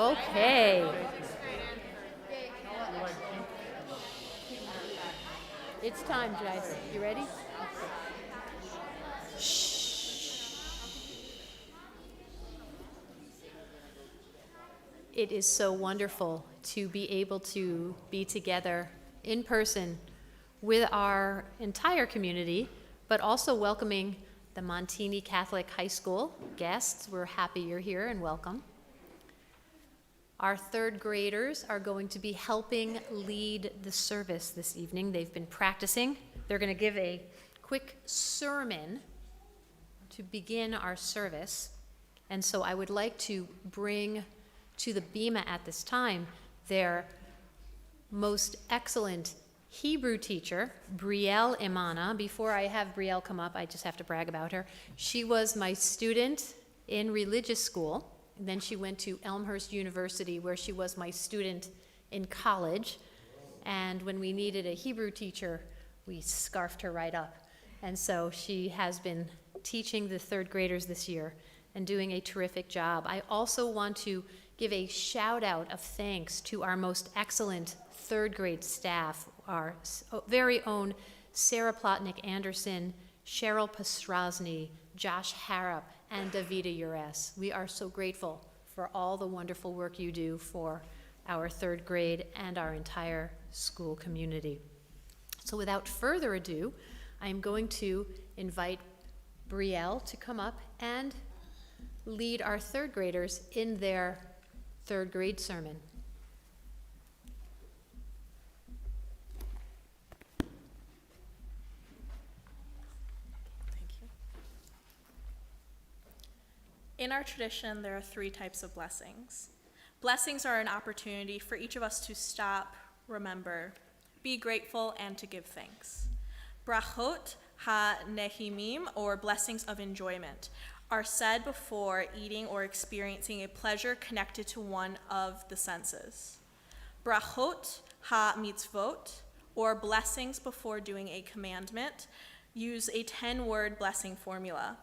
Okay. It's time, Jace. You ready? It is so wonderful to be able to be together in person with our entire community, but also welcoming the Montini Catholic High School guests. We're happy you're here and welcome. Our third graders are going to be helping lead the service this evening. They've been practicing. They're going to give a quick sermon to begin our service. And so I would like to bring to the bima at this time their most excellent Hebrew teacher, Brielle Imana. Before I have Brielle come up, I just have to brag about her. She was my student in religious school. And then she went to Elmhurst University, where she was my student in college. And when we needed a Hebrew teacher, we scarfed her right up. And so she has been teaching the third graders this year and doing a terrific job. I also want to give a shout out of thanks to our most excellent third grade staff, our very own Sarah Plotnick-Anderson, Cheryl Pastrozny, Josh Harrop, and Davida Ures. We are so grateful for all the wonderful work you do for our third grade and our entire school community. So without further ado, I am going to invite Brielle to come up and lead our third graders in their third grade sermon. In our tradition, there are three types of blessings. Blessings are an opportunity for each of us to stop, remember, be grateful, and to give thanks. Brachot ha-nehimim, or blessings of enjoyment, are said before eating or experiencing a pleasure connected to one of the senses. Brachot ha-mitzvot, or blessings before doing a commandment, use a 10-word blessing formula.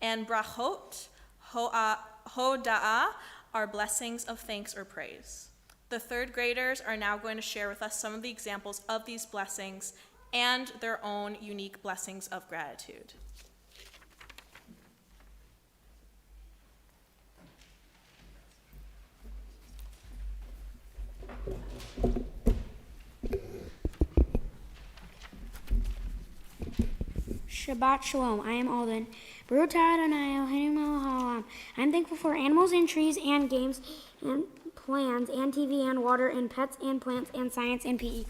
And brachot hoda'ah are blessings of thanks or praise. The third graders are now going to share with us some of the examples of these blessings and their own unique blessings of gratitude. Shabbat Shalom. I am Alden. Baruch Adonai Eloheinu melech haolam. I'm thankful for animals and trees and games and plans and TV and water and pets and plants and science and PE.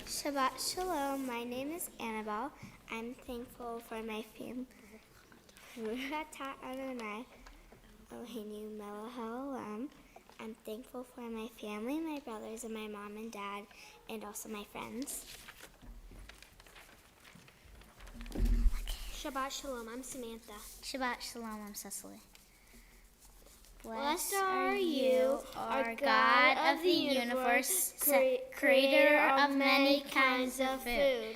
Shabbat Shalom. My name is Annabelle. I'm thankful for my family. Baruch Adonai Eloheinu melech haolam. I'm thankful for my family, my brothers, and my mom and dad, and also my friends. Shabbat Shalom. I'm Samantha. Shabbat Shalom, I'm Cecily. Blessed are you, our God of the universe, creator of many kinds of food.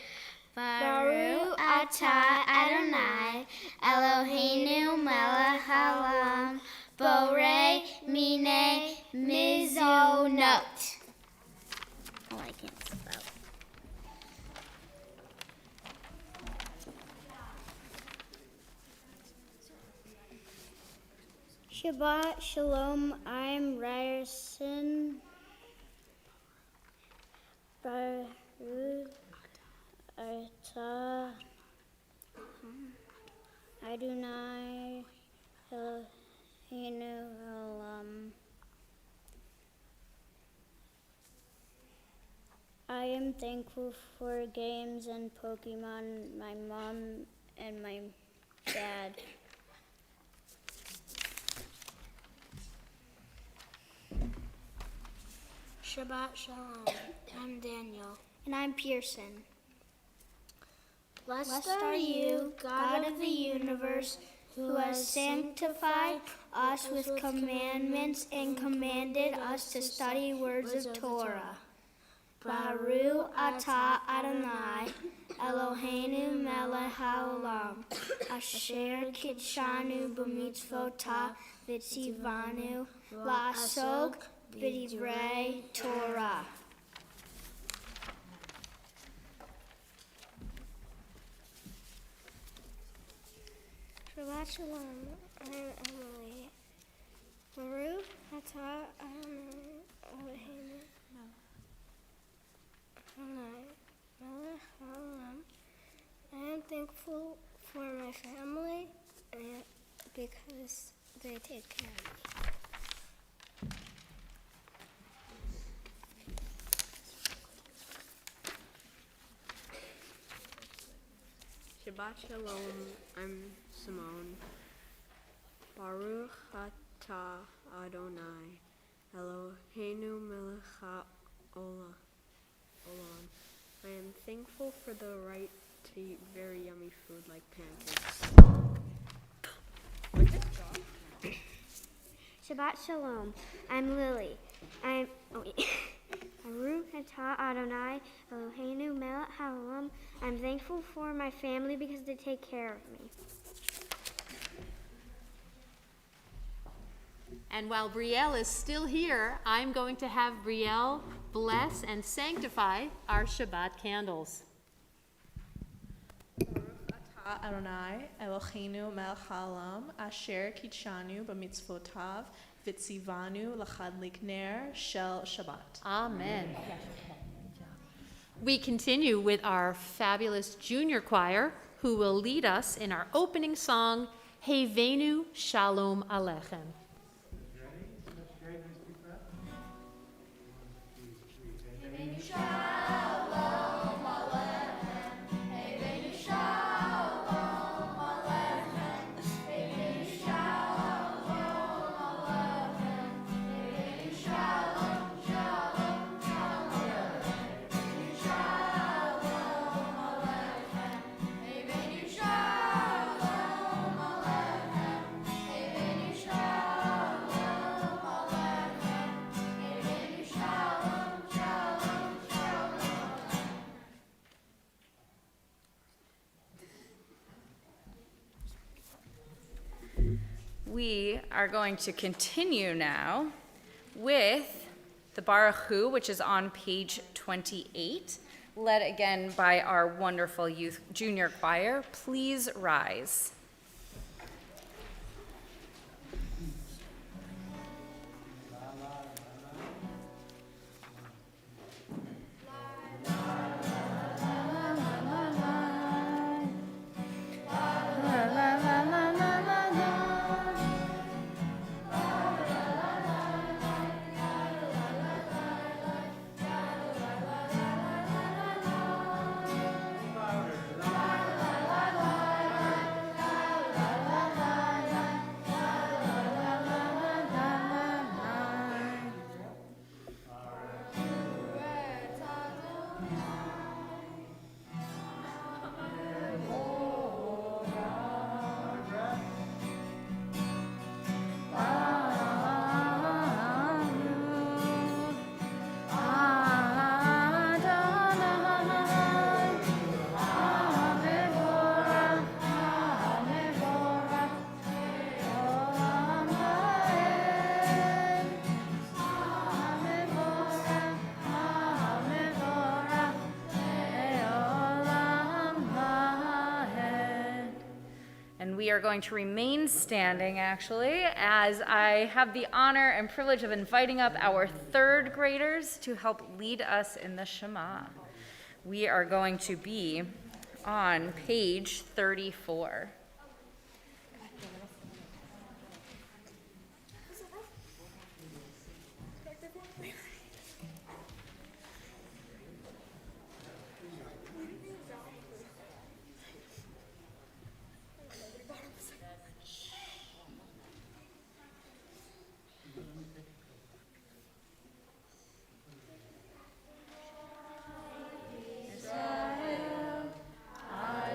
Baruch atah Adonai, Eloheinu melech haolam, borei minei mizonot. Oh, I can't spell. Shabbat Shalom. I'm Ryerson. Baruch atah Adonai Eloheinu haolam. I am thankful for games and Pokemon, my mom and my dad. Shabbat Shalom. I'm Daniel. And I'm Pearson. Blessed are you, God of the universe, who has sanctified us with commandments and commanded us to study words of Torah. Baruch atah Adonai, Eloheinu melech haolam, asher kitshanu b'mitzvotav v'tzivanu la'asok b'divrei Torah. Shabbat shalom. I'm Emily. Baruch atah Adonai Eloheinu melech haolam. I am thankful for my family because they take care of me. Shabbat shalom. I'm Simone. Baruch atah Adonai Eloheinu melech haolam. I am thankful for the right to eat very yummy food like pancakes. Shabbat shalom. I'm Lily. Baruch atah Adonai Eloheinu melech haolam. I'm thankful for my family because they take care of me. And while Brielle is still here, I'm going to have Brielle bless and sanctify our Shabbat candles. Atah Adonai Eloheinu melech haolam, asher kitshanu b'mitzvotav v'tzivanu l'chadlik ner shel Shabbat. Amen. We continue with our fabulous junior choir, who will lead us in our opening song, Hevenu Shalom Aleichem. We are going to continue now with the Baruch Hu, which is on page 28, led again by our wonderful youth junior choir. Please rise. We are going to remain standing, actually, as I have the honor and privilege of inviting up our third graders to help lead us in the Shema. We are going to be on page 34.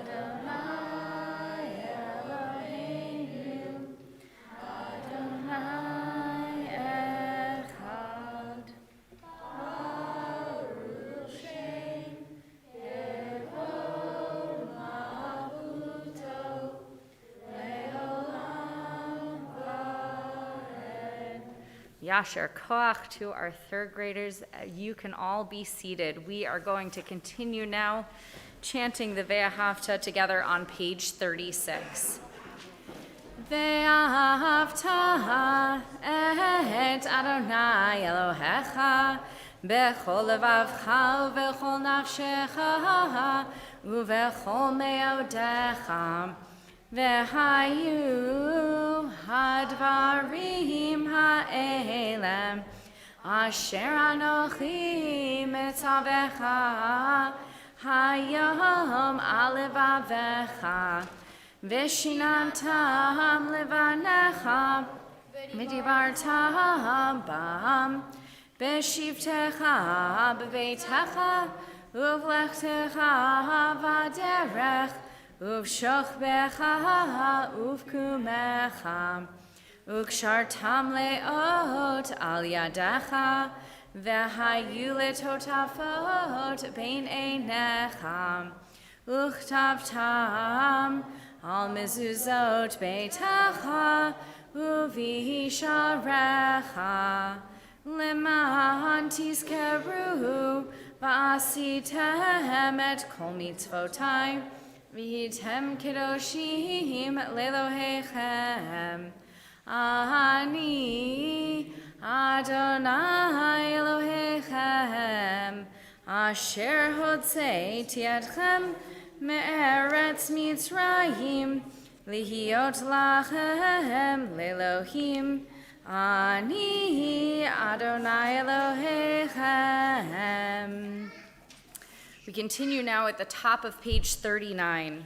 Adonai Yasher koach to our third graders. You can all be seated. We are going to continue now chanting the Ve'ahavta together on page 36. Ve'ahavta et Adonai Elohecha bechol levavcha vechol nafshecha uvechol meodecha ve'hayu hadvarim ha'elem asher anochi mitzavecha hayom alevavecha Vishinantam levanecha, midibartam bam, beshivtecha beveitecha, uvlechtecha vaderech, uvshochbecha uvkumecha, ukshartam leot al yadecha, vehayu letotafot bein einecha, uchtavtam al mezuzot beitacha uvisharecha leman tizkeru va'asitem et kol mitzvotai v'hitem kedoshim lelohechem ani Adonai Elohechem asher hotzei tiadchem Me'eretz Mitzrayim, lihiot lachem lelohim, ani Adonai Elohechem. We continue now at the top of page 39.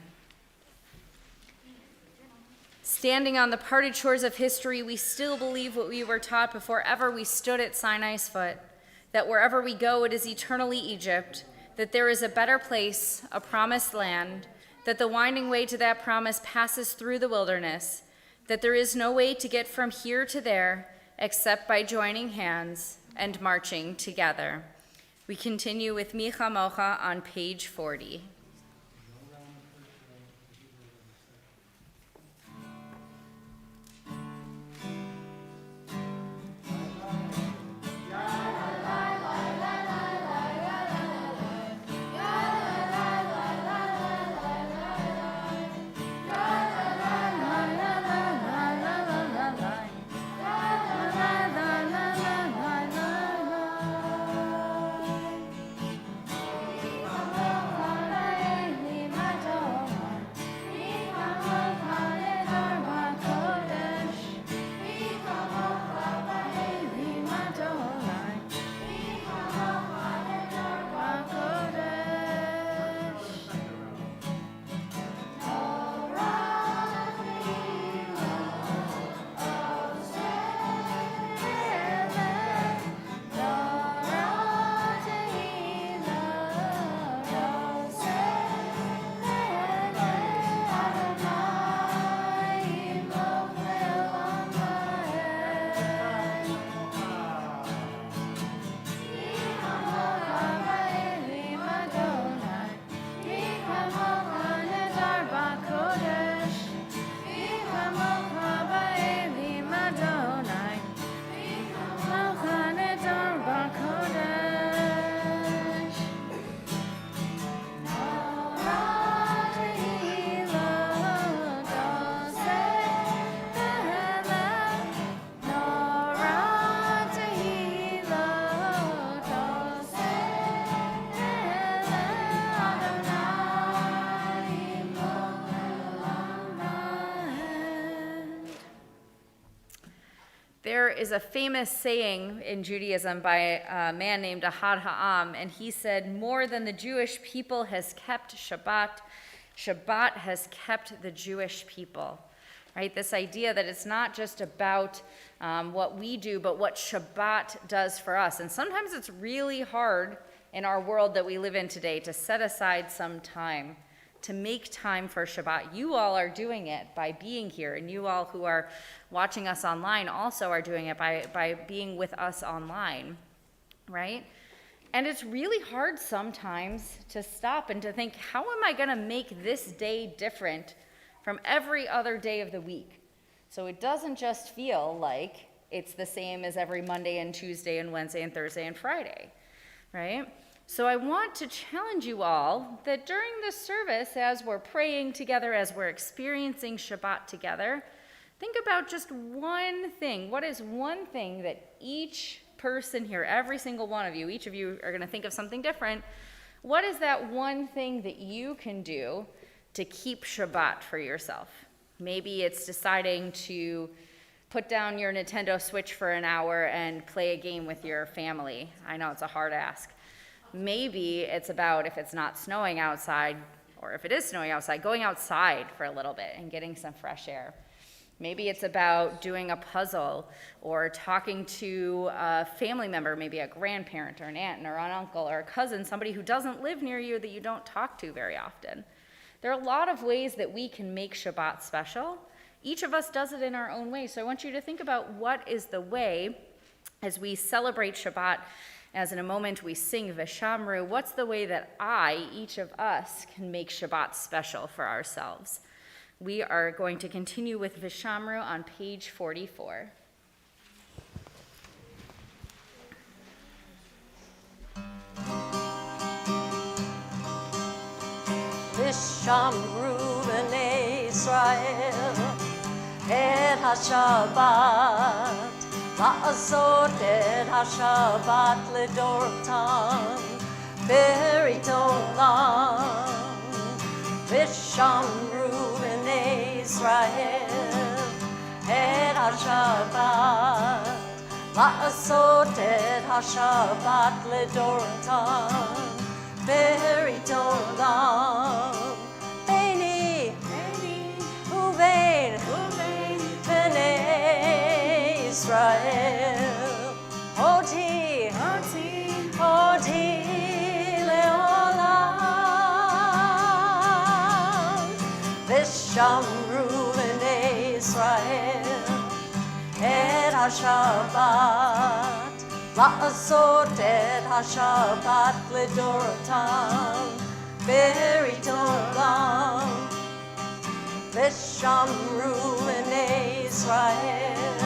Standing on the parted shores of history, we still believe what we were taught before ever we stood at Sinai's foot, that wherever we go, it is eternally Egypt, that there is a better place, a promised land, that the winding way to that promise passes through the wilderness, that there is no way to get from here to there except by joining hands and marching together. We continue with Micha Mocha on page 40. There is a famous saying in Judaism by a man named Ahad Ha'am, and he said, more than the Jewish people has kept Shabbat, Shabbat has kept the Jewish people. Right? This idea that it's not just about what we do, but what Shabbat does for us. And sometimes it's really hard in our world that we live in today to set aside some time, to make time for Shabbat. You all are doing it by being here, and you all who are watching us online also are doing it by being with us online, right? And it's really hard sometimes to stop and to think, how am I going to make this day different from every other day of the week? So it doesn't just feel like it's the same as every Monday and Tuesday and Wednesday and Thursday and Friday, right? So I want to challenge you all that during this service, as we're praying together, as we're experiencing Shabbat together, think about just one thing. What is one thing that each person here, every single one of you, each of you are going to think of something different. What is that one thing that you can do to keep Shabbat for yourself? Maybe it's deciding to put down your Nintendo Switch for an hour and play a game with your family. I know it's a hard ask. Maybe it's about, if it's not snowing outside, or if it is snowing outside, going outside for a little bit and getting some fresh air. Maybe it's about doing a puzzle or talking to a family member, maybe a grandparent or an aunt or an uncle or a cousin, somebody who doesn't live near you that you don't talk to very often. There are a lot of ways that we can make Shabbat special. Each of us does it in our own way. So I want you to think about what is the way, as we celebrate Shabbat, as in a moment we sing V'shamru, what's the way that each of us, can make Shabbat special for ourselves? We are going to continue with V'shamru on page 44. V'shamru b'nei Israel et HaShabbat la'asot et HaShabbat l'dorotam berit olam V'shamru b'nei Israel et HaShabbat la'asot et HaShabbat l'dorotam berit olam Beini uvein b'nei Israel Oti le'olam V'shamru b'nei Israel et HaShabbat la'asot et HaShabbat l'dorotam berit olam V'shamru b'nei Israel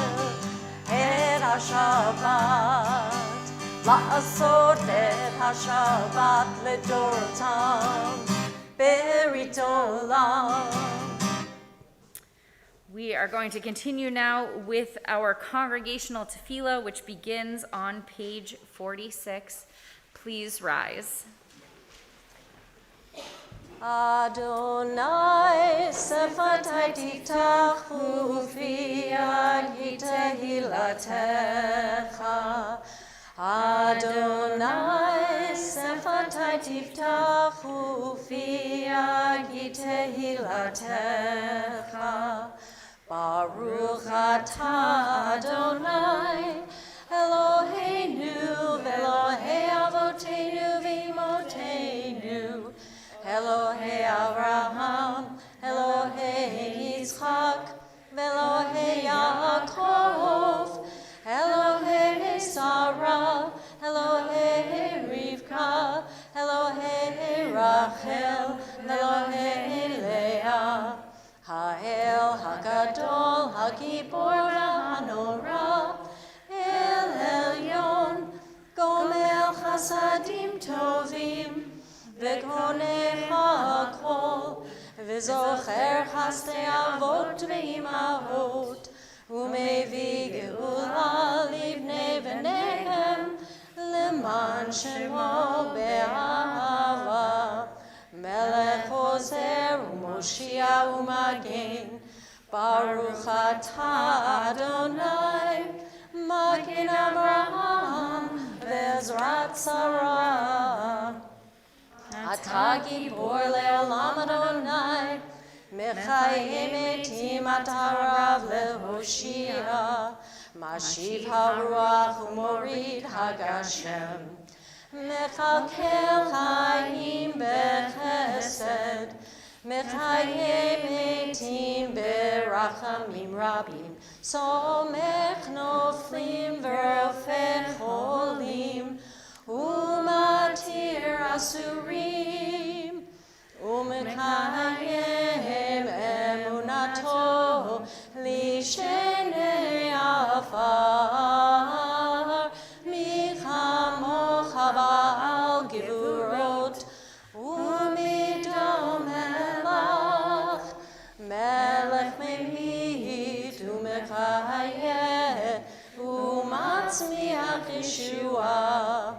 et HaShabbat la'asot et HaShabbat l'dorotam berit olam. We are going to continue now with our Congregational Tephilo, which begins on page 46. Please rise. Adonai sefatai titachu fi tehilatecha Adonai sefatai titachu fi tehilatecha Baruch atah Adonai Eloheinu v'Elohei avoteinu v'imotenu Elohei Avraham, Elohei Yitzchak, Elohei Yaakov, Elohei Sarah, Elohei Rivka, Elohei Rachel, Elohei Leah, Ha'el HaGadol, HaGibor v'Hanora, El Elyon, Gomel Chasadim Tovim, וקונה הכל, וזוכר חסדי אבות ואימהות, ומביא גאולה לבני בניהם, למען שמו באהבה. מלך עוזר ומושיע ומגן, ברוך אתה אדוני, מגן אברהם ועזרת שרה. אתה גיבור לעולם אדוני, מחיי מתים אתה רב להושיע, משיב הרוח ומוריד הגשם, מכלכל חיים בחסד, מחיי מתים ברחמים רבים, סומך נופלים ורופא חולים, ומתיר אסורים, ומקיים אמונתו לשני עפר. מחיה ומצמיח ישועה,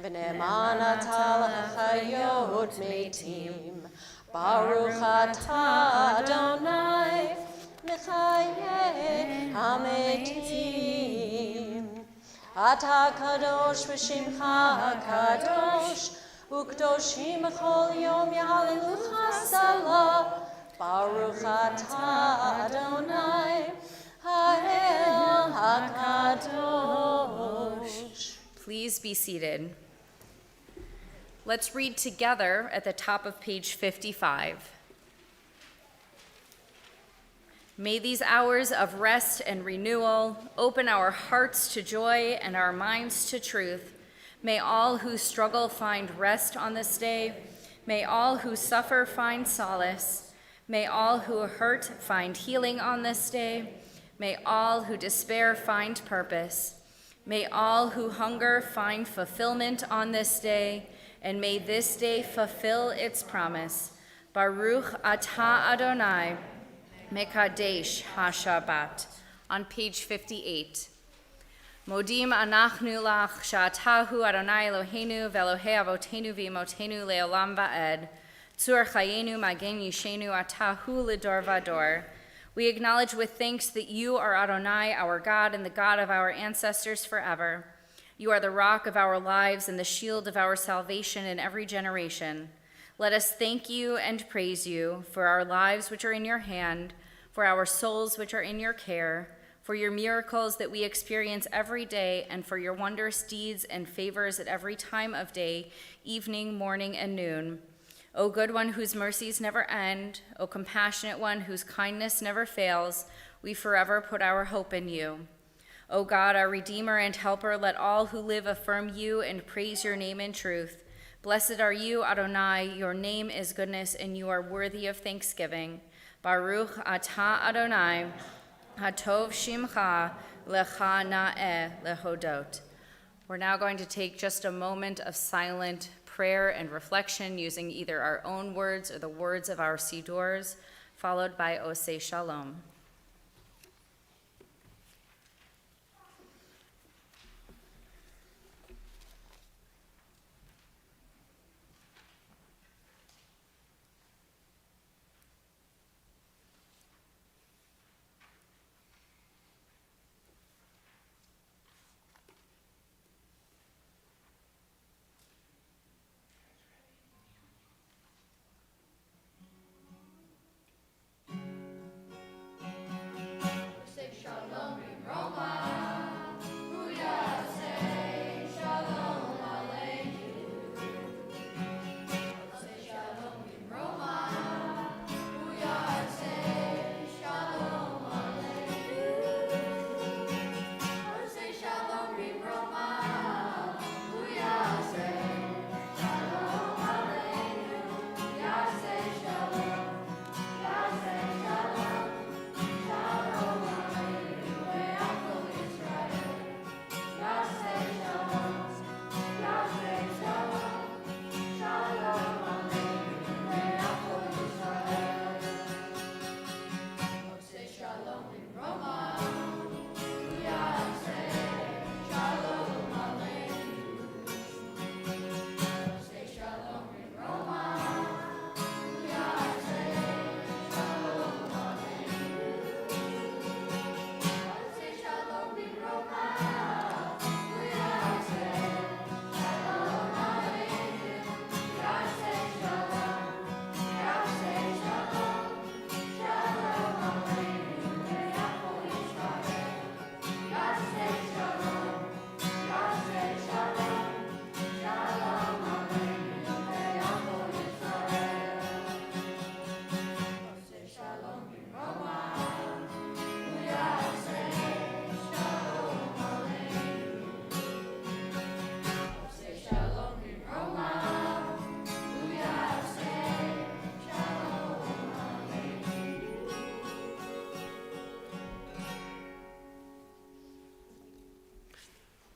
ונאמן אתה לחיות מתים. ברוך אתה אדוני מחיי המתים. אתה קדוש ושמך קדוש, וקדושים בכל יום יהללוך סלה. ברוך אתה אדוני האל הקדוש. Please be seated. Let's read together at the top of page 55. May these hours of rest and renewal open our hearts to joy and our minds to truth. May all who struggle find rest on this day. May all who suffer find solace. May all who hurt find healing on this day. May all who despair find purpose. May all who hunger find fulfillment on this day. And may this day fulfill its promise. Baruch atah Adonai, Mekadesh HaShabbat. On page 58. Modim anachnu lach sha'atahu Adonai Eloheinu ve'Elohei avotenu v'imotenu le'olam va'ed. Tzur chayenu magen yishenu atahu lidor vador. We acknowledge with thanks that you are Adonai, our God, and the God of our ancestors forever. You are the rock of our lives and the shield of our salvation in every generation. Let us thank you and praise you for our lives which are in your hand, for our souls which are in your care, for your miracles that we experience every day, and for your wondrous deeds and favors at every time of day, evening, morning, and noon. O good one whose mercies never end, O compassionate one whose kindness never fails, we forever put our hope in you. O God, our Redeemer and Helper, let all who live affirm you and praise your name in truth. Blessed are you, Adonai, your name is goodness, and you are worthy of thanksgiving. Baruch atah Adonai, hatov shimcha, lecha na'eh lehodot. We're now going to take just a moment of silent prayer and reflection using either our own words or the words of our sidurs, followed by Oseh Shalom.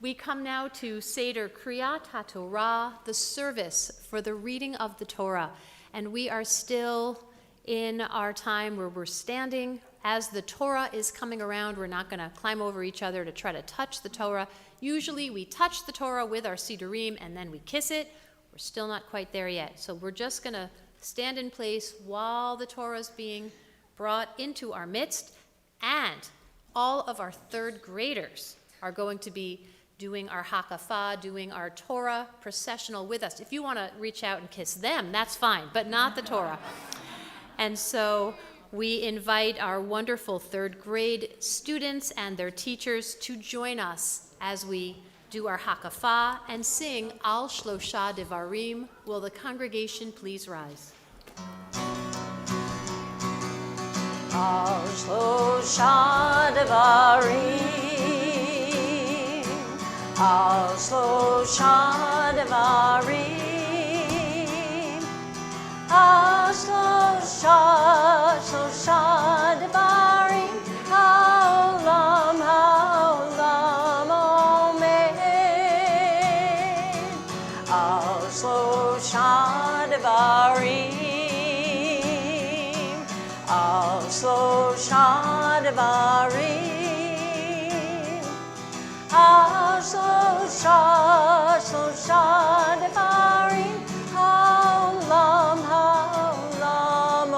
We come now to Seder Kriyat HaTorah, the service for the reading of the Torah. And we are still in our time where we're standing as the Torah is coming around, we're not going to climb over each other to try to touch the Torah. Usually we touch the Torah with our sidurim and then we kiss it. We're still not quite there yet. So we're just going to stand in place while the Torah is being brought into our midst. And all of our third graders are going to be doing our hakafah, doing our Torah processional with us. If you want to reach out and kiss them, that's fine, but not the Torah. And so we invite our wonderful third grade students and their teachers to join us as we do our hakafah and sing Al Shlosha Devarim. Will the congregation please rise? Al Shlosha Devarim, Al Shlosha Devarim, Al Shlosha Devarim, Haolam Haolam Omeid, Al Shlosha Devarim, Al Shlosha Devarim, Al Shlosha Devarim, Haolam Haolam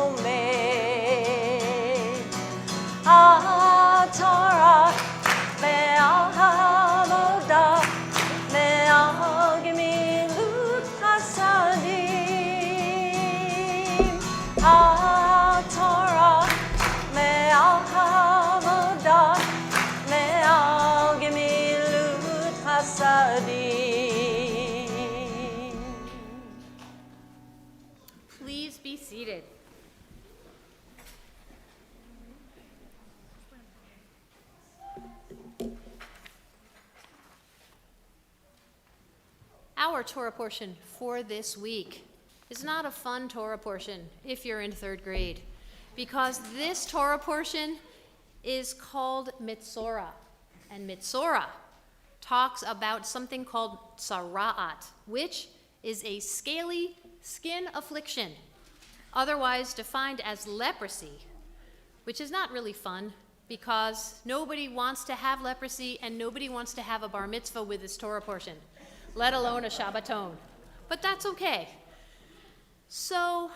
Omeid, HaTorah Ve'al HaAvodah Ve'al Gemilut Hasadim, HaTorah Ve'al HaAvodah Ve'al Gemilut Hasadim. Please be seated. Our Torah portion for this week is not a fun Torah portion if you're in third grade, because this Torah portion is called Metzora. And Metzora talks about something called tzara'at, which is a scaly skin affliction, otherwise defined as leprosy, which is not really fun because nobody wants to have leprosy and nobody wants to have a bar mitzvah with this Torah portion, let alone a Shabbaton. But that's okay. So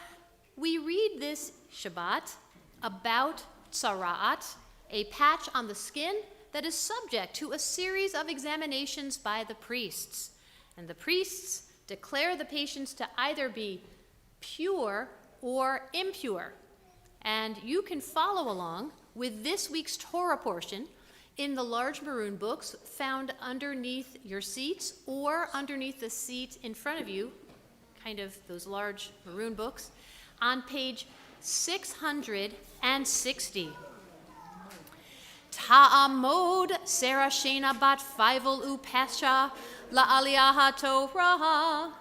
we read this Shabbat about tzara'at, a patch on the skin that is subject to a series of examinations by the priests. And the priests declare the patients to either be pure or impure. And you can follow along with this week's Torah portion in the large maroon books found underneath your seats or underneath the seat in front of you, kind of those large maroon books, on page 660. Ta'amod Sarah Shena bat Feivel u Pesha la'aliyah ha'Torah.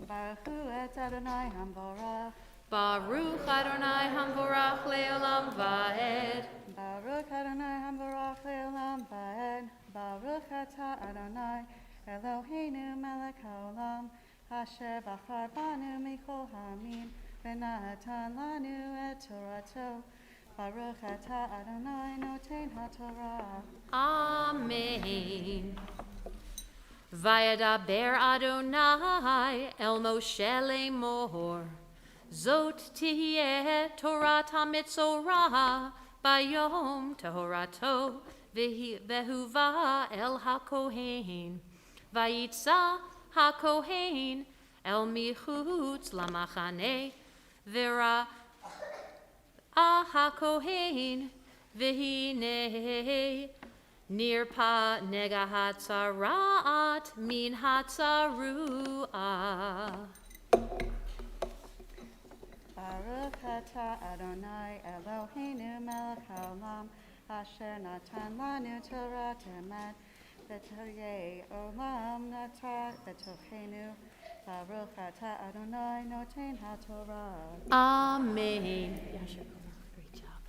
Baruch hu et Adonai hamvorach. Baruch Adonai hamvorach le'olam va'ed. Baruch Adonai hamvorach le'olam va'ed. Baruch atah Adonai Eloheinu melech haolam, asher bachar banu mikol ha'amin, v'natan lanu et Torato. Baruch atah Adonai noten ha'Torah. Amen. Vayadaber Adonai el Moshe lemor, Zot tihyeh Torat HaMetzora bayom Torato vehuva el HaKohen, Vayitza HaKohen el michutz lamachane, Vera HaKohen v'hinei Nirpa nega hatzarat min hatzarua. Baruch atah Adonai Eloheinu melech haolam, asher natan lanu Torah temet, v'toryei olam natat v'tochenu. Baruch atah Adonai noten ha'Torah. Amen. Great job.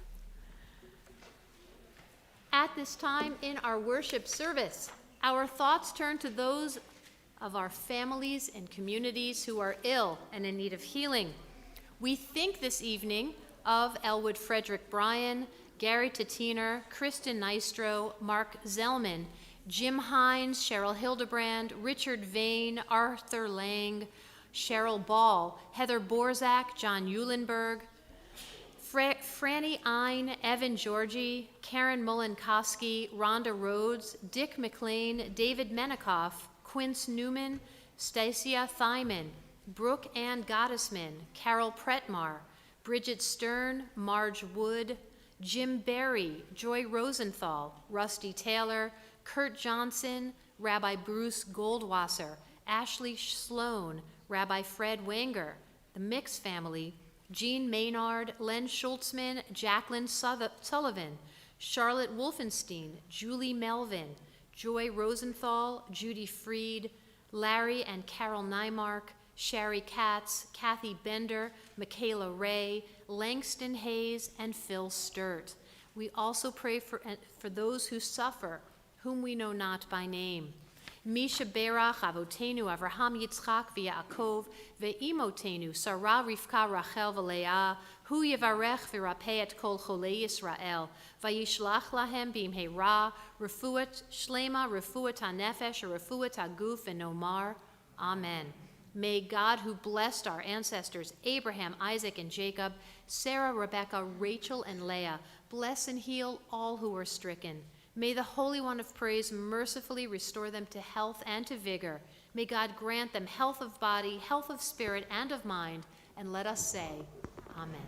at this time in our worship service, our thoughts turn to those of our families and communities who are ill and in need of healing. We think this evening of Elwood Frederick Bryan, Gary Tatiner, Kristen Nystro, Mark Zellman, Jim Hines, Cheryl Hildebrand, Richard Vane, Arthur Lang, Cheryl Ball, Heather Borzak, John Eulenberg, Franny Ein, Evan Georgie, Karen Mulinkoski, Rhonda Rhodes, Dick McLean, David Menikoff, Quince Newman, Stacia Thyman, Brooke Ann Gottesman, Carol Pretmar, Bridget Stern, Marge Wood, Jim Berry, Joy Rosenthal, Rusty Taylor, Kurt Johnson, Rabbi Bruce Goldwasser, Ashley Sloan, Rabbi Fred Wanger, the Mix family, Jean Maynard, Len Schultzman, Jacqueline Sullivan, Charlotte Wolfenstein, Julie Melvin, Joy Rosenthal, Judy Freed, Larry and Carol Nymark, Sherry Katz, Kathy Bender, Michaela Ray, Langston Hayes, and Phil Sturt. We also pray for those who suffer, whom we know not by name. Misha Berach, Avotenu, Avraham, Yitzchak, V'Yaakov, Ve'imotenu, Sarah, Rivka, Rachel, V'Leah, Hu Yevarech v'Rapeh et Kol Cholei Yisrael, Vayishlach lahem b'imhei ra, Refuat Shlema, Refuat HaNefesh, Refuat HaGuf, V'Nomar. Amen. May God, who blessed our ancestors, Abraham, Isaac, and Jacob, Sarah, Rebekah, Rachel, and Leah, bless and heal all who are stricken. May the Holy One of Praise mercifully restore them to health and to vigor. May God grant them health of body, health of spirit, and of mind, and let us say, Amen.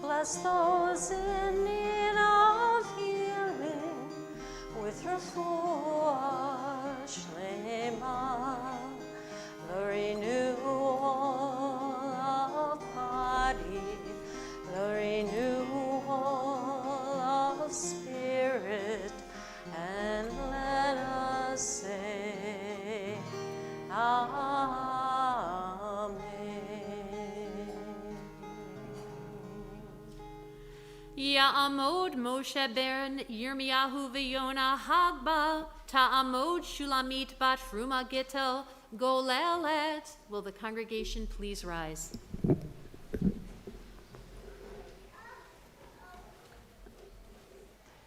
Bless those in need of healing with refuah shlema, the renewal of body, the renewal of spirit, and let us say, Amen. Ya'amod Moshe ben Yirmiyahu v'Yona Hagba, Ta'amod Shulamit bat Fruma Gittel, Golelet. Will the congregation please rise?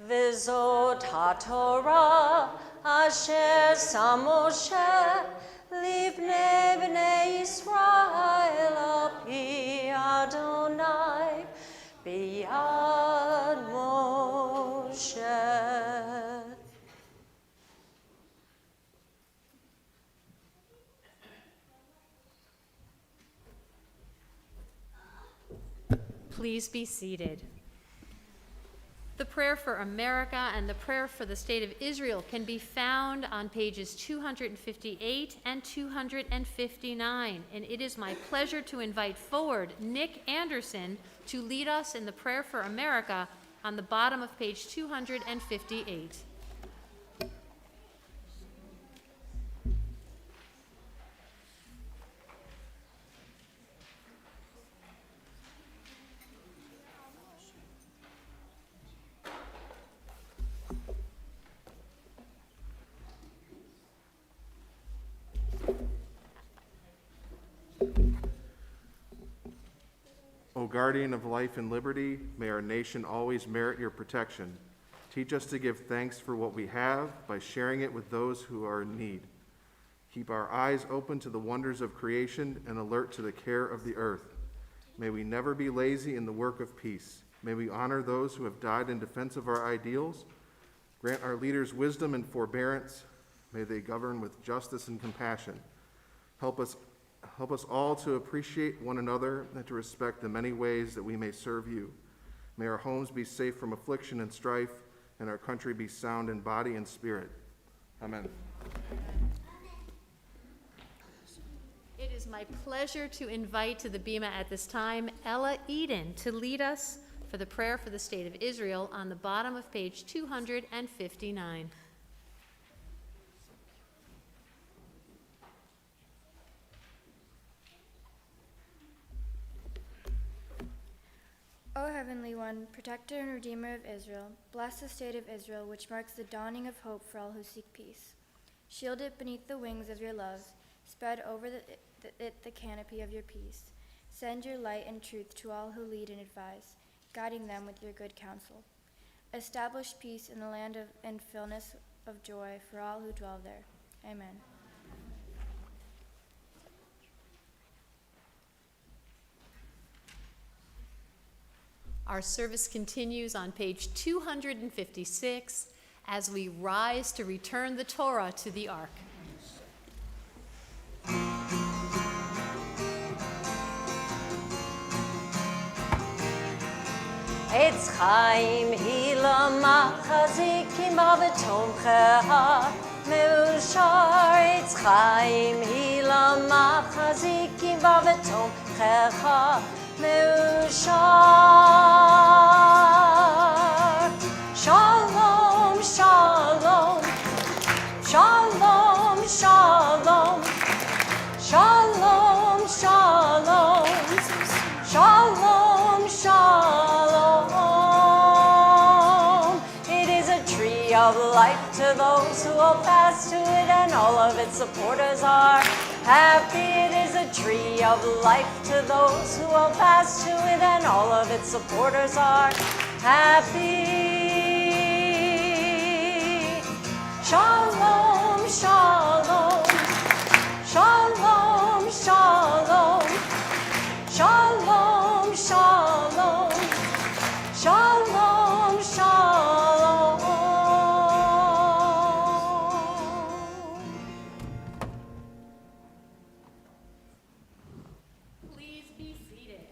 V'zot HaTorah asher sam Moshe livnei bnei Yisrael al pi Adonai b'yad Moshe. Please be seated. The prayer for America and the prayer for the state of Israel can be found on pages 258 and 259. And it is my pleasure to invite forward Nick Anderson to lead us in the prayer for America on the bottom of page 258. O guardian of life and liberty, may our nation always merit your protection. Teach us to give thanks for what we have by sharing it with those who are in need. Keep our eyes open to the wonders of creation and alert to the care of the earth. May we never be lazy in the work of peace. May we honor those who have died in defense of our ideals. Grant our leaders wisdom and forbearance. May they govern with justice and compassion. Help us all to appreciate one another and to respect the many ways that we may serve you. May our homes be safe from affliction and strife, and our country be sound in body and spirit. Amen. It is my pleasure to invite to the Bema at this time Ella Eden to lead us for the prayer for the state of Israel on the bottom of page 259. O Heavenly One, protector and redeemer of Israel, bless the state of Israel, which marks the dawning of hope for all who seek peace. Shield it beneath the wings of your love, spread over it the canopy of your peace. Send your light and truth to all who lead and advise, guiding them with your good counsel. Establish peace in the land and fullness of joy for all who dwell there. Amen. Our service continues on page 256 as we rise to return the Torah to the ark. Eitz chaim hila machazikim b'tomcheha meushar. Eitz chaim hila machazikim b'tomcheha meushar. Shalom, shalom, shalom, shalom, shalom, shalom, shalom, shalom. It is a tree of life to those who will pass to it, and all of its supporters are happy. It is a tree of life to those who will pass to it, and all of its supporters are happy. Shalom, shalom, shalom, shalom, shalom, shalom, shalom, shalom. Please be seated.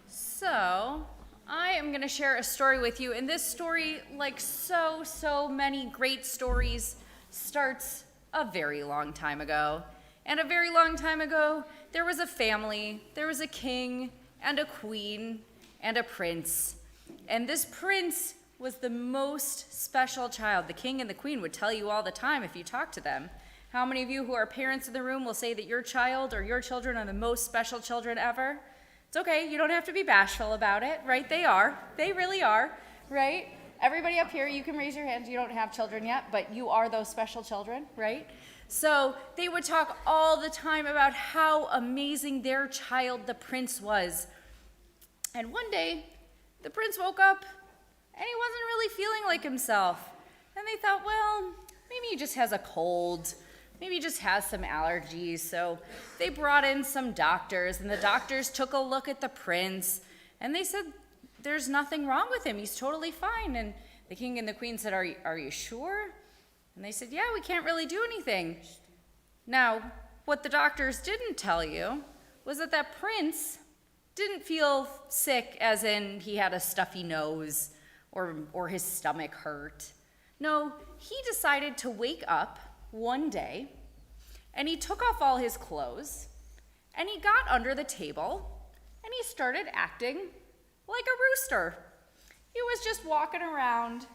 So, I am going to share a story with you, and this story, like so many great stories, starts a very long time ago. And a very long time ago, there was a family, there was a king, and a queen, and a prince. And this prince was the most special child. The king and the queen would tell you all the time if you talk to them. How many of you who are parents in the room will say that your child or your children are the most special children ever? It's okay, you don't have to be bashful about it, right? They are. They really are, right? Everybody up here, you can raise your hands. You don't have children yet, but you are those special children, right? So they would talk all the time about how amazing their child, the prince, was. And one day, the prince woke up, and he wasn't really feeling like himself. And they thought, well, maybe he just has a cold. Maybe he just has some allergies. So they brought in some doctors, and the doctors took a look at the prince, and they said, there's nothing wrong with him. He's totally fine. And the king and the queen said, are you sure? And they said, yeah, we can't really do anything. Now, what the doctors didn't tell you was that that prince didn't feel sick as in he had a stuffy nose or his stomach hurt. No, he decided to wake up one day, and he took off all his clothes, and he got under the table, and he started acting like a rooster. He was just walking around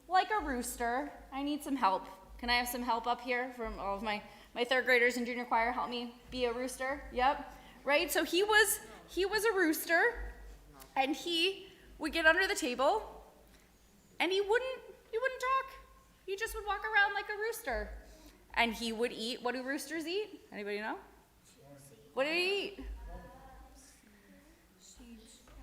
like a rooster. I need some help. Can I have some help up here from all of my third graders in junior choir? Help me be a rooster. Yep. Right? So he was a rooster, and he would get under the table, and he wouldn't talk. He just would walk around like a rooster. and he would eat, what do roosters eat? Anybody know? What did he eat?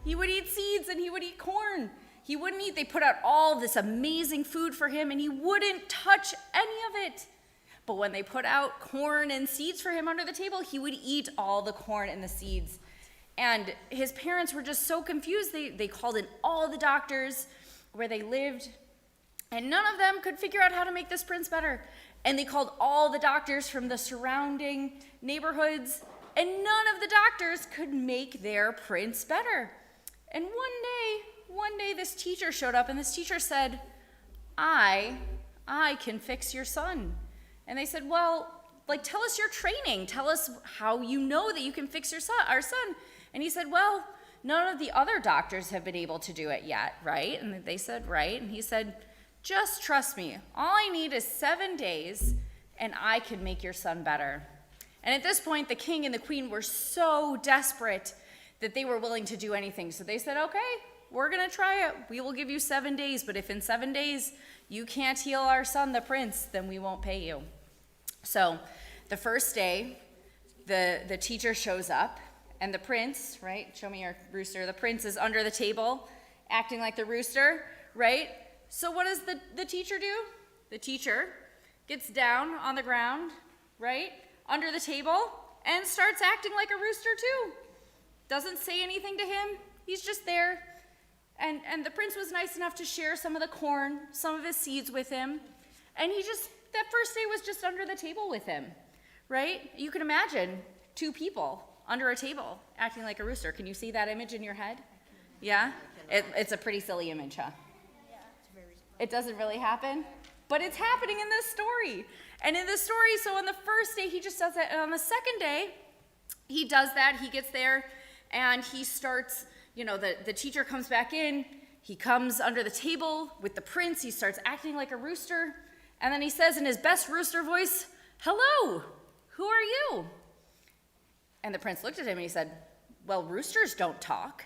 He would eat seeds and he would eat corn. He wouldn't eat, they put out all this amazing food for him and he wouldn't touch any of it. But when they put out corn and seeds for him under the table, he would eat all the corn and the seeds. And his parents were just so confused. They called in all the doctors where they lived, and none of them could figure out how to make this prince better. And they called all the doctors from the surrounding neighborhoods, and none of the doctors could make their prince better. And one day this teacher showed up, and this teacher said, I can fix your son. And they said, well, like, tell us your training. Tell us how you know that you can fix our son. And he said, well, none of the other doctors have been able to do it yet, right? And they said, right. And he said, just trust me. All I need is 7 days, and I can make your son better. And at this point, the king and the queen were so desperate that they were willing to do anything. So they said, okay, we're going to try it. We will give you 7 days, but if in 7 days you can't heal our son, the prince, then we won't pay you. So the first day, the teacher shows up, and the prince, right? Show me your rooster. The prince is under the table, acting like the rooster, right? So what does the teacher do? The teacher gets down on the ground, right? Under the table, and starts acting like a rooster too. Doesn't say anything to him. He's just there. And the prince was nice enough to share some of the corn, some of his seeds with him. And that first day was just under the table with him, right? You can imagine 2 people under a table acting like a rooster. Can you see that image in your head? Yeah? It's a pretty silly image, huh? It doesn't really happen, but it's happening in this story. And in this story, so on the first day, he just does that. And on the second day, he does that. He gets there, and he starts, the teacher comes back in. He comes under the table with the prince. He starts acting like a rooster. And then he says in his best rooster voice, hello, who are you? And the prince looked at him and he said, well, roosters don't talk.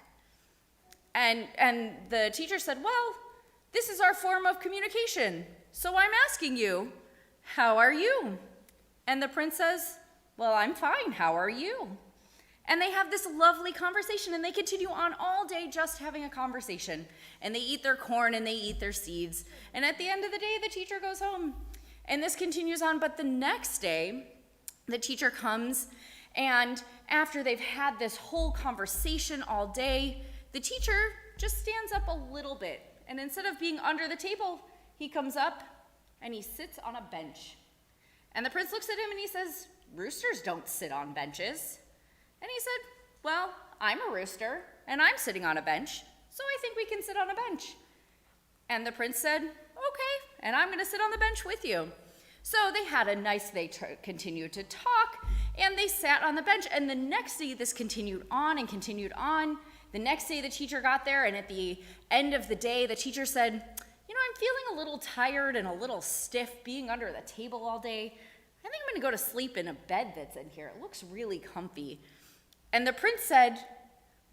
And the teacher said, well, this is our form of communication. So I'm asking you, how are you? And the prince says, well, I'm fine. How are you? And they have this lovely conversation, and they continue on all day just having a conversation. And they eat their corn and they eat their seeds. And at the end of the day, the teacher goes home. And this continues on, but the next day, the teacher comes, and after they've had this whole conversation all day, the teacher just stands up a little bit. And instead of being under the table, he comes up and he sits on a bench. And the prince looks at him and he says, roosters don't sit on benches. And he said, well, I'm a rooster and I'm sitting on a bench, so I think we can sit on a bench. And the prince said, okay, and I'm going to sit on the bench with you. So they continued to talk, and they sat on the bench. And the next day, this continued on and continued on. The next day, the teacher got there, and at the end of the day, the teacher said, I'm feeling a little tired and a little stiff being under the table all day. I think I'm going to go to sleep in a bed that's in here. It looks really comfy. And the prince said,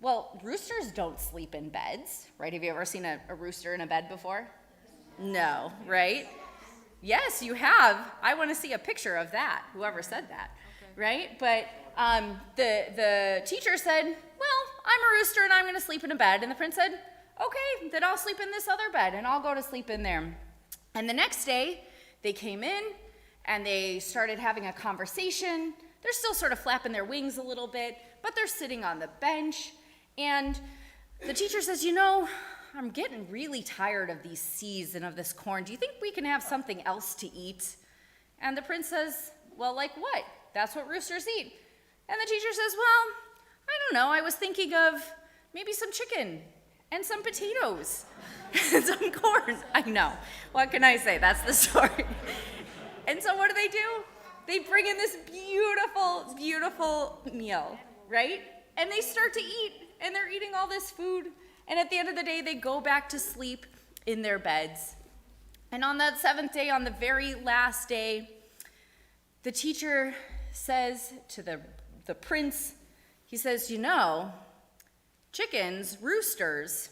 well, roosters don't sleep in beds, right? Have you ever seen a rooster in a bed before? No, right? Yes, you have. I want to see a picture of that, whoever said that, right? But the teacher said, well, I'm a rooster and I'm going to sleep in a bed. And the prince said, okay, then I'll sleep in this other bed and I'll go to sleep in there. And the next day, they came in and they started having a conversation. They're still sort of flapping their wings a little bit, but they're sitting on the bench. And the teacher says, I'm getting really tired of these seeds and of this corn. Do you think we can have something else to eat? And the prince says, well, like what? That's what roosters eat. And the teacher says, well, I don't know. I was thinking of maybe some chicken and some potatoes and some corn. I know. What can I say? That's the story. And so what do? They bring in this beautiful, beautiful meal, right? And they start to eat, and they're eating all this food. And at the end of the day, they go back to sleep in their beds. And on that 7th day, on the very last day, the teacher says to the prince, he says, chickens, roosters,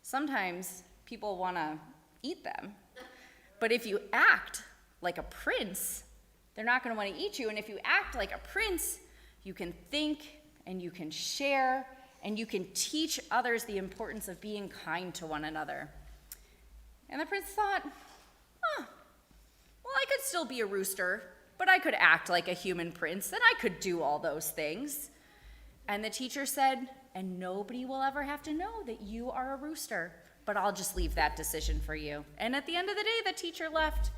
sometimes people want to eat them. But if you act like a prince, They're not going to want to eat you, and if you act like a prince, you can think and you can share and you can teach others the importance of being kind to one another. And the prince thought, well, I could still be a rooster, but I could act like a human prince, and I could do all those things. And the teacher said, and nobody will ever have to know that you are a rooster, but I'll just leave that decision for you. And at the end of the day, the teacher left.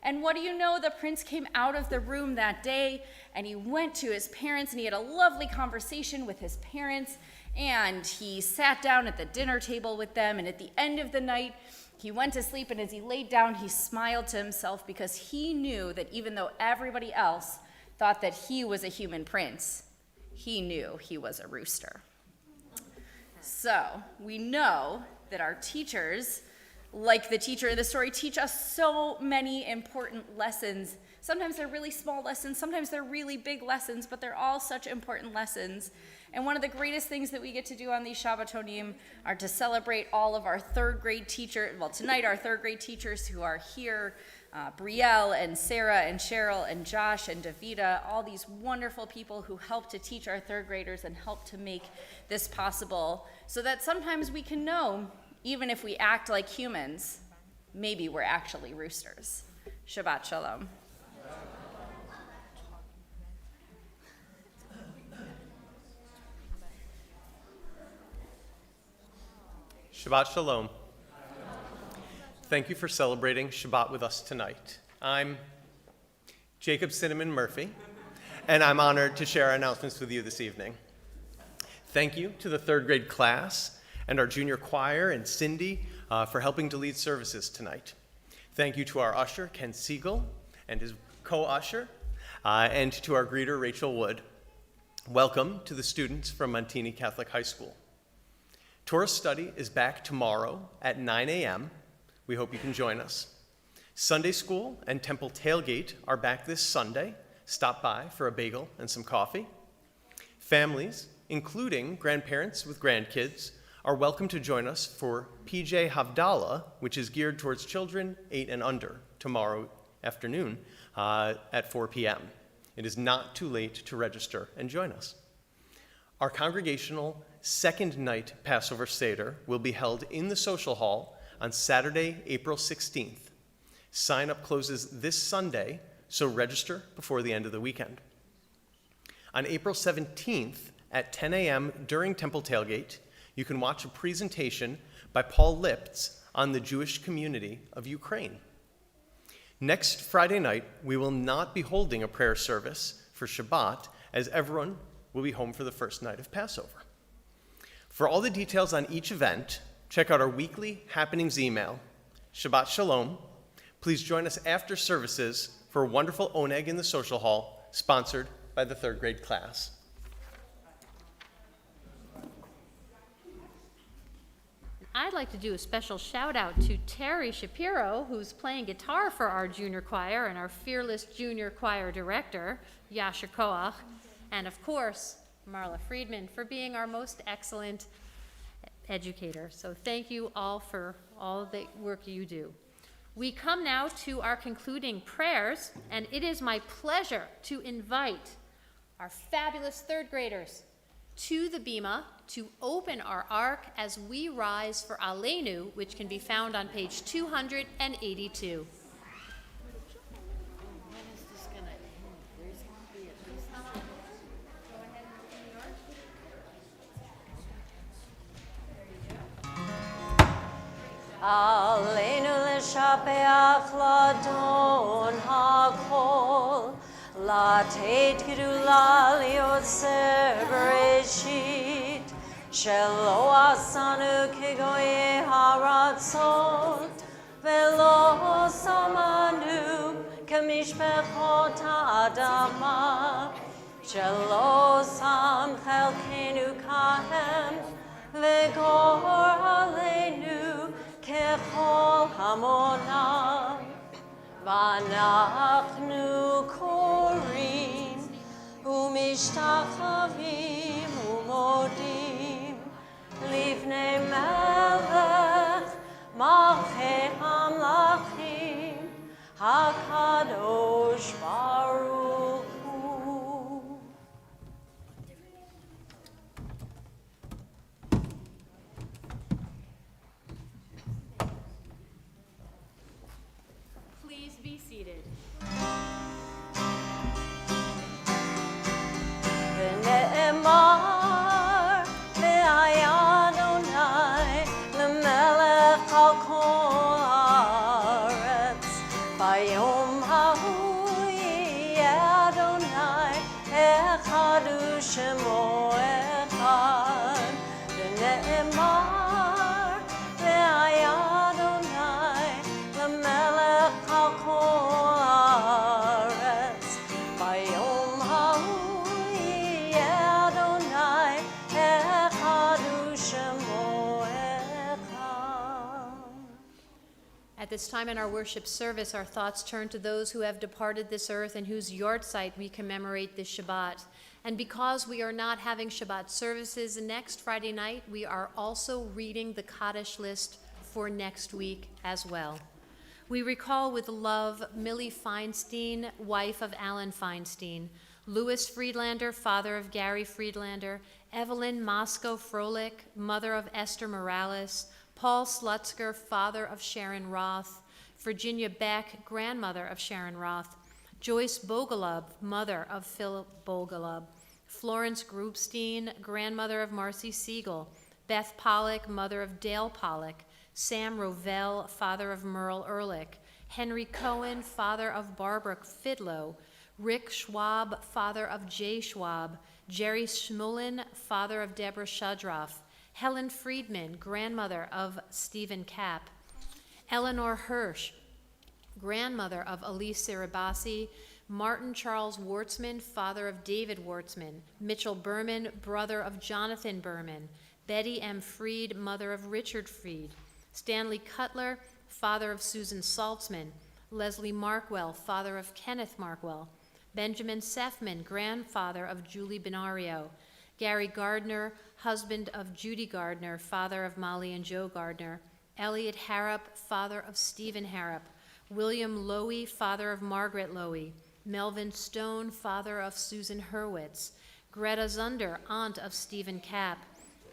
And what do you know? The prince came out of the room that day, and he went to his parents, and he had a lovely conversation with his parents, and he sat down at the dinner table with them, and at the end of the night, he went to sleep, and as he laid down, he smiled to himself because he knew that even though everybody else thought that he was a human prince, he knew he was a rooster. So we know that our teachers, like the teacher in the story, teach us so many important lessons. Sometimes they're really small lessons, sometimes they're really big lessons, but they're all such important lessons. And one of the greatest things that we get to do on these Shabbatonim are to celebrate all of our third grade teachers, well, tonight our third grade teachers who are here, Brielle and Sarah and Cheryl and Josh and Davida, all these wonderful people who help to teach our third graders and help to make this possible so that sometimes we can know, even if we act like humans, maybe we're actually roosters. Shabbat Shalom. Shabbat Shalom. Thank you for celebrating Shabbat with us tonight. I'm Jacob Cinnamon Murphy, and I'm honored to share our announcements with you this evening. Thank you to the third grade class and our junior choir and Cindy for helping to lead services tonight. Thank you to our usher, Ken Siegel, and his co-usher, and to our greeter, Rachel Wood. Welcome to the students from Montini Catholic High School. Torah study is back tomorrow at 9 a.m. We hope you can join us. Sunday school and temple tailgate are back this Sunday. Stop by for a bagel and some coffee. Families, including grandparents with grandkids, are welcome to join us for PJ Havdalah, which is geared towards children 8 and under, tomorrow afternoon at 4 p.m. It is not too late to register and join us. Our congregational second night Passover Seder will be held in the social hall on Saturday, April 16th. Sign-up closes this Sunday, so register before the end of the weekend. On April 17th at 10 a.m. during Temple Tailgate, you can watch a presentation by Paul Liptz on the Jewish community of Ukraine. Next Friday night, we will not be holding a prayer service for Shabbat, as everyone will be home for the first night of Passover. For all the details on each event, check out our weekly happenings email. Shabbat Shalom. Please join us after services for a wonderful oneg in the social hall, sponsored by the third grade class. I'd like to do a special shout out to Terry Shapiro, who's playing guitar for our junior choir, and our fearless junior choir director, Yasher Koach, and of course, Marla Friedman for being our most excellent educator. So thank you all for all the work you do. We come now to our concluding prayers, and it is my pleasure to invite our fabulous third graders to the bima to open our ark as we rise for Aleinu, which can be found on page 282. Aleinu l'shapeach ladon hakol, לתת גדולה ליוצר בראשית, שלא עשנו כגויי הרצות, ולא שמנו כמשפחות האדמה, שלא שם חלקנו כהם, וגור עלינו ככל המונם. ואנחנו קוראים ומשתחווים ומודים לפני מלך מלכי המלכים הקדוש ברוך שמו אחד, ונאמר, והיה אדוני למלך על כל הארץ. ביום ההוא יהיה אדוני אחד ושמו אחד. At this time in our worship service, our thoughts turn to those who have departed this earth and whose yahrzeit we commemorate this Shabbat. And because we are not having Shabbat services next Friday night, we are also reading the Kaddish list for next week as well. We recall with love Millie Feinstein, wife of Alan Feinstein, Louis Friedlander, father of Gary Friedlander, Evelyn Moscow Froelich, mother of Esther Morales, Paul Slutzker, father of Sharon Roth, Virginia Beck, grandmother of Sharon Roth, Joyce Bogalub, mother of Philip Bogalub, Florence Grubstein, grandmother of Marcy Siegel, Beth Pollock, mother of Dale Pollock, Sam Rovell, father of Merle Ehrlich, Henry Cohen, father of Barbara Fidlow, Rick Schwab, father of Jay Schwab, Jerry Schmulin, father of Deborah Shudroff, Helen Friedman, grandmother of Stephen Kapp, Eleanor Hirsch, grandmother of Elise Siribasi, Martin Charles Wartzman, father of David Wartzman, Mitchell Berman, brother of Jonathan Berman, Betty M. Freed, mother of Richard Freed, Stanley Cutler, father of Susan Saltzman, Leslie Markwell, father of Kenneth Markwell, Benjamin Sefman, grandfather of Julie Benario, Gary Gardner, husband of Judy Gardner, father of Molly and Joe Gardner, Elliot Harrop, father of Stephen Harrop, William Lowy, father of Margaret Lowy, Melvin Stone, father of Susan Hurwitz, Greta Zunder, aunt of Stephen Kapp,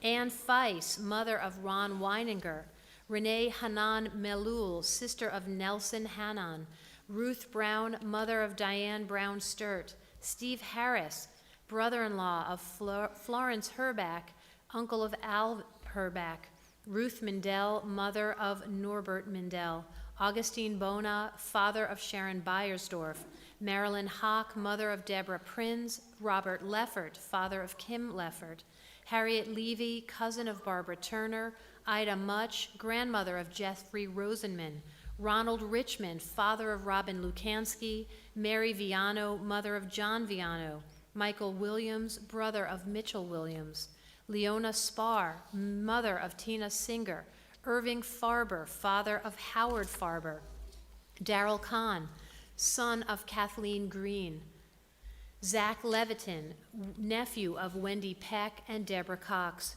Ann Feiss, mother of Ron Weininger, Renee Hanan Melul, sister of Nelson Hanan, Ruth Brown, mother of Diane Brown Sturt, Steve Harris, brother-in-law of Florence Herback, uncle of Al Herback, Ruth Mindell, mother of Norbert Mindell, Augustine Bona, father of Sharon Beiersdorf, Marilyn Hawk, mother of Deborah Prins, Robert Leffert, father of Kim Leffert, Harriet Levy, cousin of Barbara Turner, Ida Much, grandmother of Jeffrey Rosenman, Ronald Richmond, father of Robin Lukansky, Mary Viano, mother of John Viano, Michael Williams, brother of Mitchell Williams, Leona Spar, mother of Tina Singer, Irving Farber, father of Howard Farber, Darrell Kahn, son of Kathleen Green, Zach Levitin, nephew of Wendy Peck and Deborah Cox,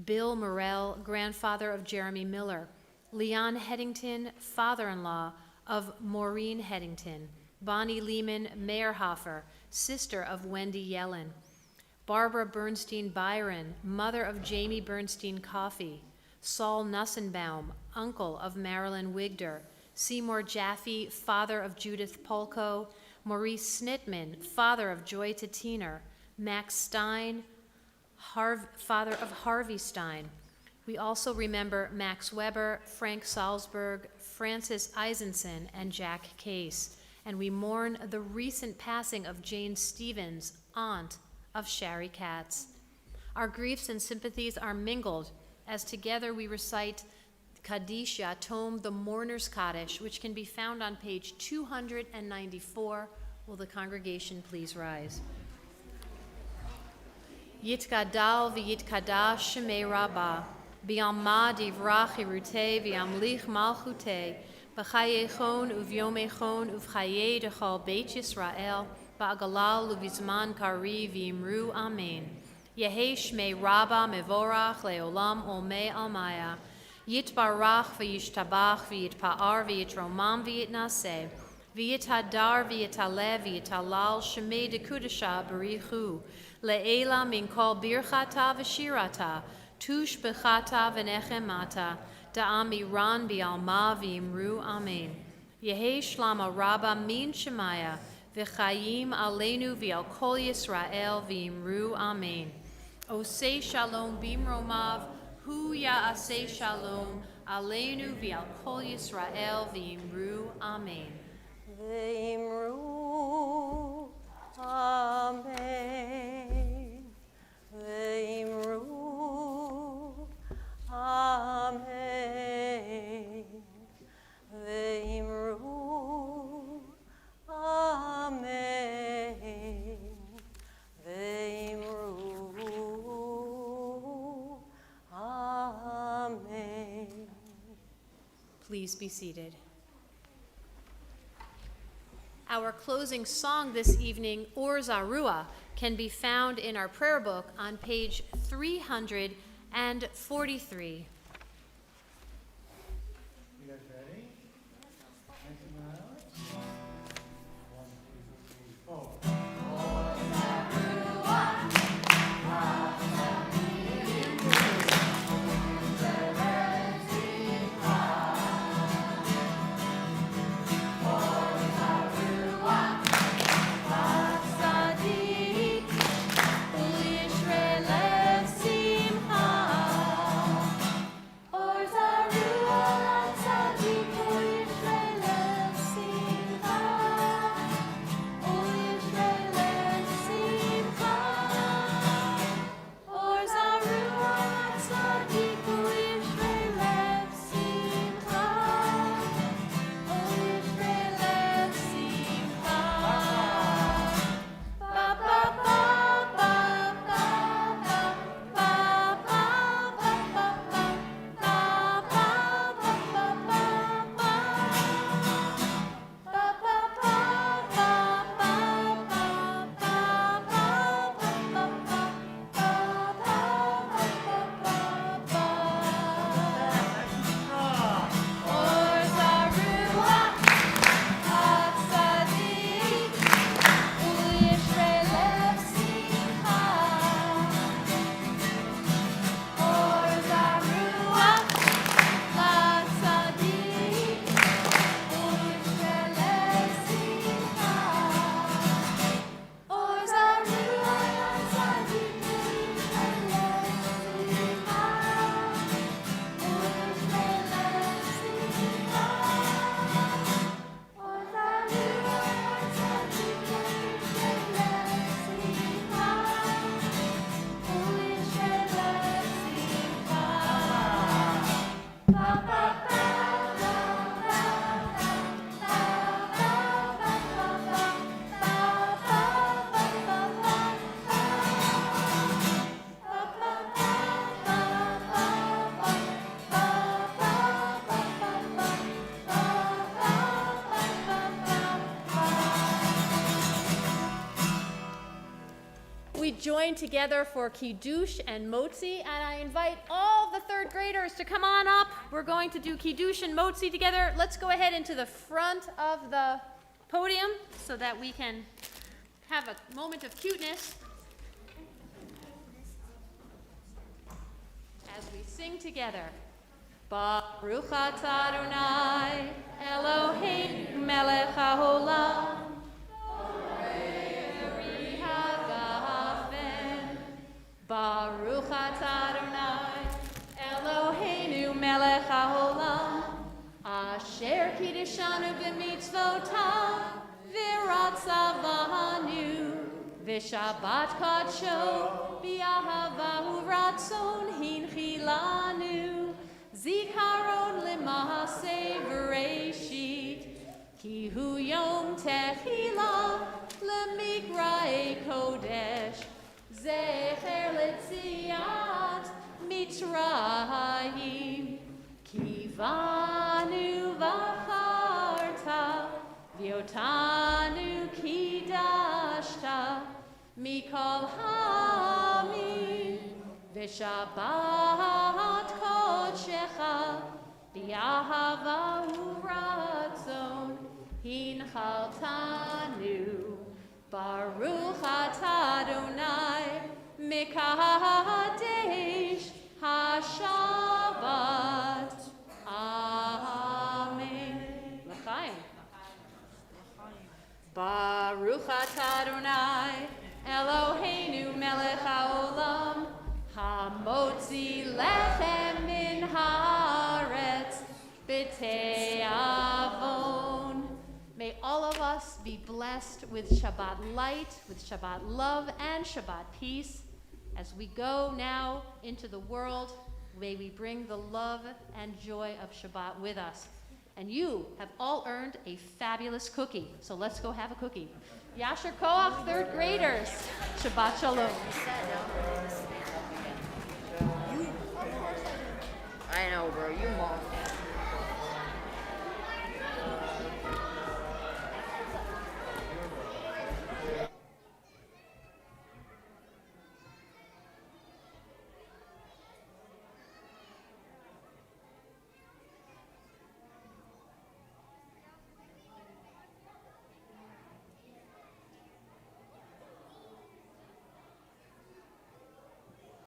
Bill Morell, grandfather of Jeremy Miller, Leon Headington, father-in-law of Maureen Headington, Bonnie Lehman Meyerhofer, sister of Wendy Yellen, Barbara Bernstein Byron, mother of Jamie Bernstein Coffey, Saul Nussenbaum, uncle of Marilyn Wigder, Seymour Jaffe, father of Judith Polko, Maurice Snitman, father of Joy Tatiner, Max Stein, father of Harvey Stein. We also remember Max Weber, Frank Salzberg, Francis Eisenson, and Jack Case. And we mourn the recent passing of Jane Stevens, aunt of Shari Katz. Our griefs and sympathies are mingled as together we recite Kaddish Yatom, the Mourner's Kaddish, which can be found on page 294. Will the congregation please rise? Yitgadal v'yitkadash shemei Rabbah, b'yamad yivrach hirutei v'yamlich malchutei, b'chayechon uv'yomechon uv'chayei dechol Beit Yisrael, ba'agalal uv'zman kari v'imru amen. Yehei shmei Rabbah mevorach leolam olmei almaya. Yitbarach v'yishtabach v'yitpa'ar v'yitromam v'yitnaseh. V'yitadar v'yitaleh v'yitalal shemei dekudesha b'richu. Le'ela min kol birchata v'shirata. Tush b'chata v'nechemata. Da'am iran bi'alma v'imru amen. Yehei shlama Rabbah min shemaya. V'chayim aleinu v'al kol Yisrael v'imru amen. Osei shalom bimromav, hu ya'aseh shalom, aleinu v'al kol Yisrael v'imru amen. V'imru amen. Please be seated. Our closing song this evening, Or Zarua, can be found in our prayer book on page 343. You guys ready? Nice and loud. 1, 2, 3, 4. Join together for Kiddush and Motzi, and I invite all the third graders to come on up. We're going to do Kiddush and Motzi together. Let's go ahead into the front of the podium so that we can have a moment of cuteness as we sing together. Baruch atah Adonai Eloheinu melech haolam. Baruch atah Adonai Eloheinu melech haolam asher kiddeshanu b'mitzvotav v'ratzavanu v'shabbat kadsho b'ahava u'ratzon hinchilanu zikaron l'mahaseh v'reishit ki hu yom techila l'mikra'e kodesh Zecher letziat Mitzrayim Kivanu v'acharta V'yotanu kidashta Mikol hamim V'shabbat kodshecha B'yahava u'ratzon Hinchaltanu Baruch atah Adonai Mekadesh HaShabbat. Amen. L'chaim. Baruch atah Adonai Eloheinu melech haolam Hamotzi lechem min haaretz b'te'avon. May all of us be blessed with Shabbat light, with Shabbat love, and Shabbat peace. As we go now into the world, may we bring the love and joy of Shabbat with us. And you have all earned a fabulous cookie, so let's go have a cookie. Yasher Koach, third graders. Shabbat Shalom. I know, bro. You mom.